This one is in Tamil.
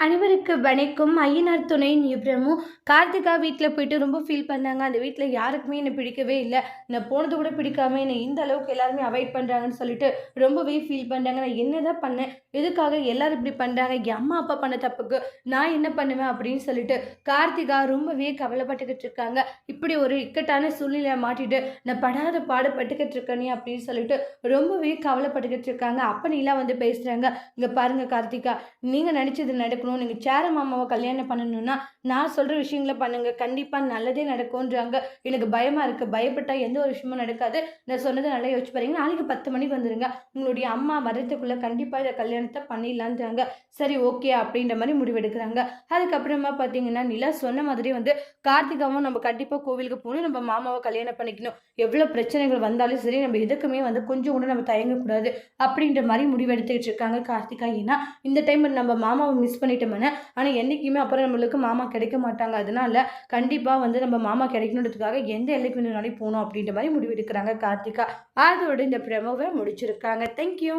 அனைவருக்கு வணக்கம். ஐயனார் துணை நிபுணமும் கார்த்திகா வீட்டில் போயிட்டு ரொம்ப ஃபீல் பண்ணாங்க. அந்த வீட்டில் யாருக்குமே என்னை பிடிக்கவே இல்லை, நான் போனது கூட பிடிக்காம என்னை இந்த அளவுக்கு எல்லாருமே அவாய்ட் பண்ணுறாங்கன்னு சொல்லிட்டு ரொம்பவே ஃபீல் பண்ணுறாங்க. நான் என்னதான் பண்ணேன், எதுக்காக எல்லாரும் இப்படி பண்ணுறாங்க, என் அம்மா அப்பா பண்ண தப்புக்கு நான் என்ன பண்ணுவேன் அப்படின்னு சொல்லிட்டு கார்த்திகா ரொம்பவே கவலைப்பட்டுக்கிட்டு இருக்காங்க. இப்படி ஒரு இக்கட்டான சூழ்நிலையை மாட்டிட்டு நான் படாத பாடுபட்டுக்கிட்டு இருக்கேனே அப்படின்னு சொல்லிட்டு ரொம்பவே கவலைப்பட்டுக்கிட்டு இருக்காங்க. அப்பனிலாம் வந்து பேசுகிறாங்க. இங்கே பாருங்க கார்த்திகா, நீங்கள் நினச்சது நடக்கும், நீங்கள் சேர மாமாவை கல்யாணம் பண்ணணும்னா நான் சொல்கிற விஷயங்களை பண்ணுங்க, கண்டிப்பாக நல்லதே நடக்கும்ன்றாங்க. எனக்கு பயமாக இருக்குது, பயப்பட்டால் எந்த ஒரு விஷயமும் நடக்காது, நான் சொன்னதை நல்லா யோசிச்சு பாருங்க, நாளைக்கு 10 மணிக்கு வந்துடுங்க, உங்களுடைய அம்மா வர்றதுக்குள்ளே கண்டிப்பாக இந்த கல்யாணத்தை பண்ணிடலான்றாங்க. சரி ஓகே அப்படின்ற மாதிரி முடிவெடுக்கிறாங்க. அதுக்கப்புறமா பார்த்தீங்கன்னா நிலா சொன்ன மாதிரி வந்து கார்த்திகாவும் நம்ம கண்டிப்பாக கோவிலுக்கு போகணும், நம்ம மாமாவை கல்யாணம் பண்ணிக்கணும், எவ்வளோ பிரச்சனைகள் வந்தாலும் சரி நம்ம எதுக்குமே வந்து கொஞ்சம் கூட நம்ம தயங்கக்கூடாது அப்படின்ற மாதிரி முடிவெடுத்துக்கிட்டு இருக்காங்க கார்த்திகா. ஏன்னா இந்த டைம் நம்ம மாமாவை மிஸ் பண்ணிட்டோம்னா ஆனால் என்றைக்குமே அப்புறம் நம்மளுக்கு மாமா கிடைக்க மாட்டாங்க. அதனால கண்டிப்பாக வந்து நம்ம மாமா கிடைக்கணுன்றதுக்காக எந்த எல்லைக்கு வேணும்னாலும் போகணும் அப்படின்ற மாதிரி முடிவெடுக்கிறாங்க கார்த்திகா. அதோடு இந்த ப்ரெமோவை முடிச்சிருக்காங்க. தேங்க்யூ.